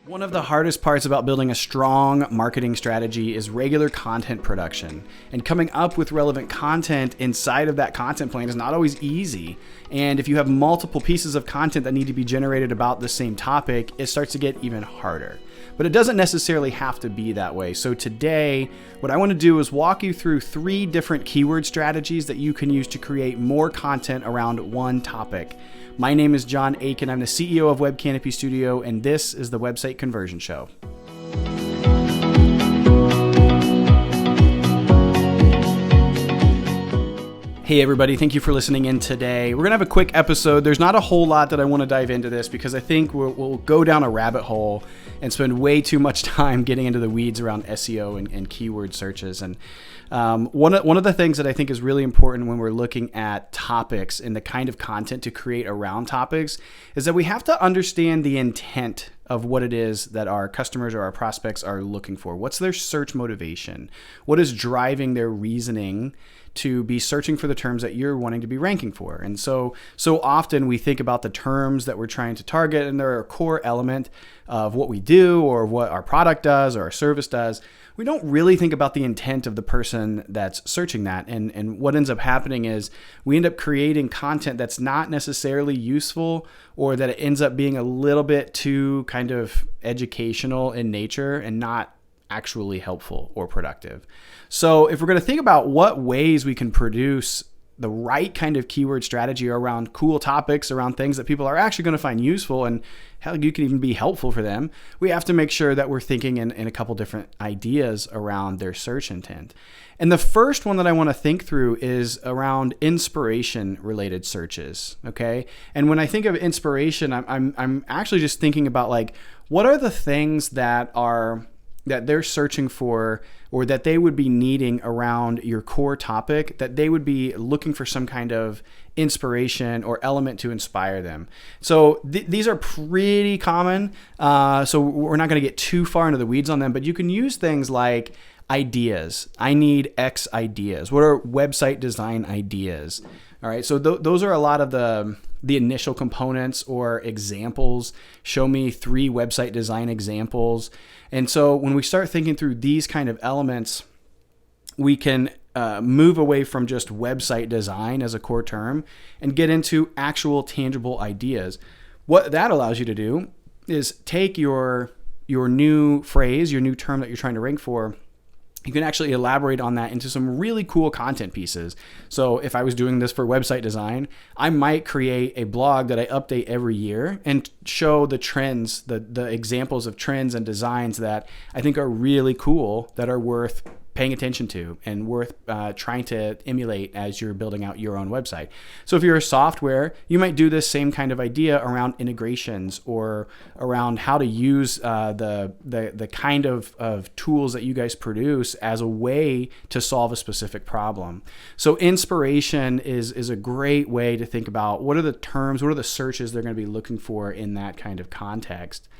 One of the hardest parts about building a strong marketing strategy is regular content production. And coming up with relevant content inside of that content plan is not always easy. And if you have multiple pieces of content that need to be generated about the same topic, it starts to get even harder. But it doesn't necessarily have to be that way. So today, what I want to do is walk you through 3 different keyword strategies that you can use to create more content around one topic. My name is John Aikin. I'm the CEO of Web Canopy Studio, and this is the Website Conversion Show. Hey everybody, thank you for listening in today. We're going to have a quick episode. There's not a whole lot that I want to dive into this because I think we'll go down a rabbit hole and spend way too much time getting into the weeds around SEO and keyword searches. And one of the things that I think is really important when we're looking at topics and the kind of content to create around topics is that we have to understand the intent of what it is that our customers or our prospects are looking for. What's their search motivation? What is driving their reasoning to be searching for the terms that you're wanting to be ranking for? And so often we think about the terms that we're trying to target, and they're a core element of what we do or what our product does or our service does. We don't really think about the intent of the person that's searching that. And what ends up happening is we end up creating content that's not necessarily useful, or that it ends up being a little bit too kind of educational in nature and not actually helpful or productive. So if we're going to think about what ways we can produce the right kind of keyword strategy around cool topics, around things that people are actually going to find useful, and hell, you can even be helpful for them, we have to make sure that we're thinking in a couple different ideas around their search intent. And the first one that I want to think through is around inspiration related searches. Okay. And when I think of inspiration, I'm actually just thinking about like, what are the things that they're searching for, or that they would be needing around your core topic, that they would be looking for some kind of inspiration or element to inspire them. So these are pretty common. So we're not going to get too far into the weeds on them, but you can use things like ideas. I need X ideas. What are website design ideas? All right. So those are a lot of the initial components or examples. Show me 3 website design examples. And so when we start thinking through these kind of elements, we can move away from just website design as a core term and get into actual tangible ideas. What that allows you to do is take your new phrase, your new term that you're trying to rank for. You can actually elaborate on that into some really cool content pieces. So if I was doing this for website design, I might create a blog that I update every year and show the trends, the examples of trends and designs that I think are really cool, that are worth paying attention to and worth trying to emulate as you're building out your own website. So if you're a software, you might do this same kind of idea around integrations or around how to use the kind of tools that you guys produce as a way to solve a specific problem. So inspiration is a great way to think about what are the terms, what are the searches they're going to be looking for in that kind of context.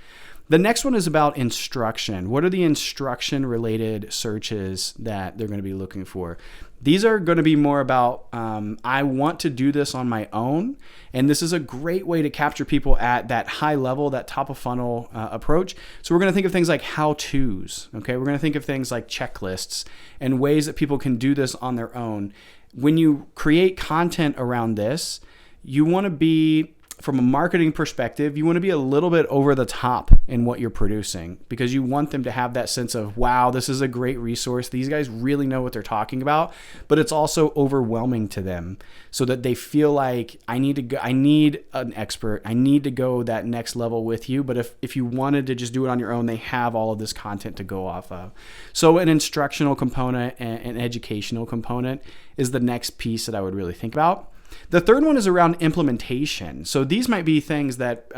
The next one is about instruction. What are the instruction-related searches that they're going to be looking for? These are going to be more about, I want to do this on my own. And this is a great way to capture people at that high level, that top of funnel approach. So we're going to think of things like how-tos. Okay, we're going to think of things like checklists and ways that people can do this on their own. When you create content around this, you want to be, from a marketing perspective, you want to be a little bit over the top in what you're producing, because you want them to have that sense of, wow, this is a great resource. These guys really know what they're talking about, but it's also overwhelming to them so that they feel like I need an expert. I need to go that next level with you. But if you wanted to just do it on your own, they have all of this content to go off of. So an instructional component and an educational component is the next piece that I would really think about. The third one is around implementation. So these might be things that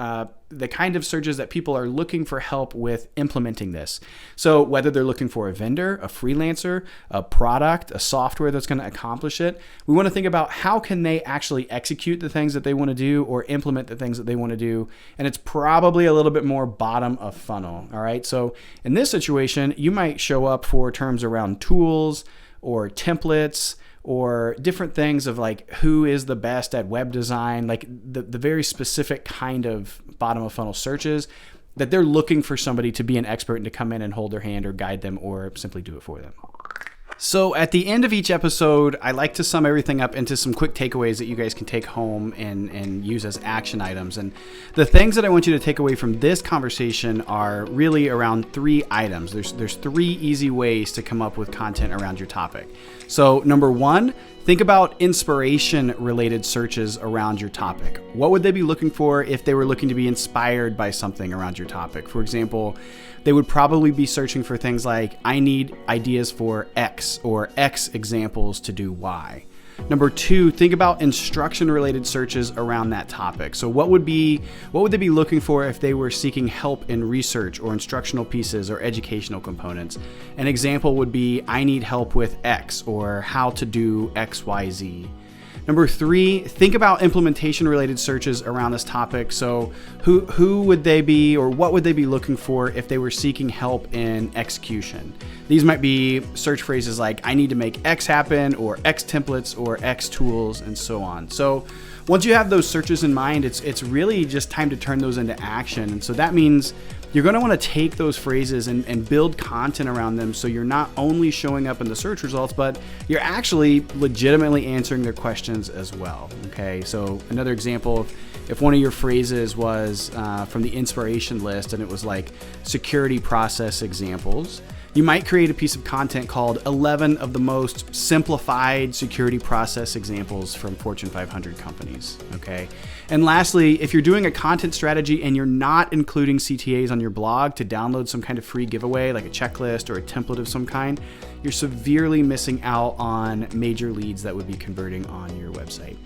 the kind of searches that people are looking for help with implementing this. So whether they're looking for a vendor, a freelancer, a product, a software that's going to accomplish it, we want to think about how can they actually execute the things that they want to do or implement the things that they want to do. And it's probably a little bit more bottom of funnel. All right. So in this situation, you might show up for terms around tools or templates, or different things of like who is the best at web design, like the very specific kind of bottom of funnel searches. that they're looking for somebody to be an expert and to come in and hold their hand or guide them or simply do it for them. So at the end of each episode, I like to sum everything up into some quick takeaways that you guys can take home and use as action items. And the things that I want you to take away from this conversation are really around 3 items. There's 3 easy ways to come up with content around your topic. So number 1, think about inspiration-related searches around your topic. What would they be looking for if they were looking to be inspired by something around your topic? For example, they would probably be searching for things like, I need ideas for X or X examples to do Y. Number 2, think about instruction-related searches around that topic. So what would they be looking for if they were seeking help in research or instructional pieces or educational components? An example would be, I need help with X or how to do XYZ. Number 3, think about implementation-related searches around this topic. So who would they be or what would they be looking for if they were seeking help in execution? These might be search phrases like, I need to make X happen, or X templates, or X tools, and so on. So once you have those searches in mind, it's really just time to turn those into action. And so that means you're going to want to take those phrases and build content around them, so you're not only showing up in the search results, but you're actually legitimately answering their questions as well. Okay, so another example, if one of your phrases was from the inspiration list and it was like security process examples, you might create a piece of content called 11 of the most simplified security process examples from Fortune 500 companies, okay? And lastly, if you're doing a content strategy and you're not including CTAs on your blog to download some kind of free giveaway, like a checklist or a template of some kind, you're severely missing out on major leads that would be converting on your website.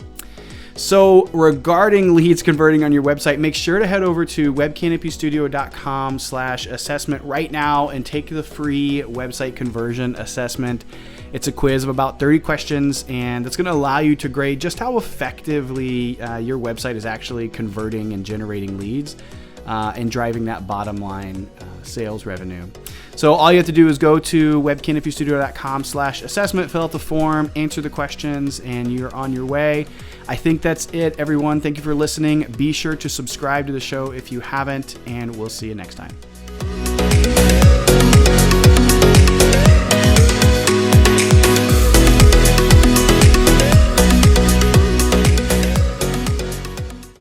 So regarding leads converting on your website, make sure to head over to webcanopystudio.com/assessment right now and take the free website conversion assessment. It's a quiz of about 30 questions, and it's going to allow you to grade just how effectively your website is actually converting and generating leads and driving that bottom line sales revenue. So all you have to do is go to webcanopystudio.com/assessment, fill out the form, answer the questions, and you're on your way. I think that's it, everyone. Thank you for listening. Be sure to subscribe to the show if you haven't, and we'll see you next time.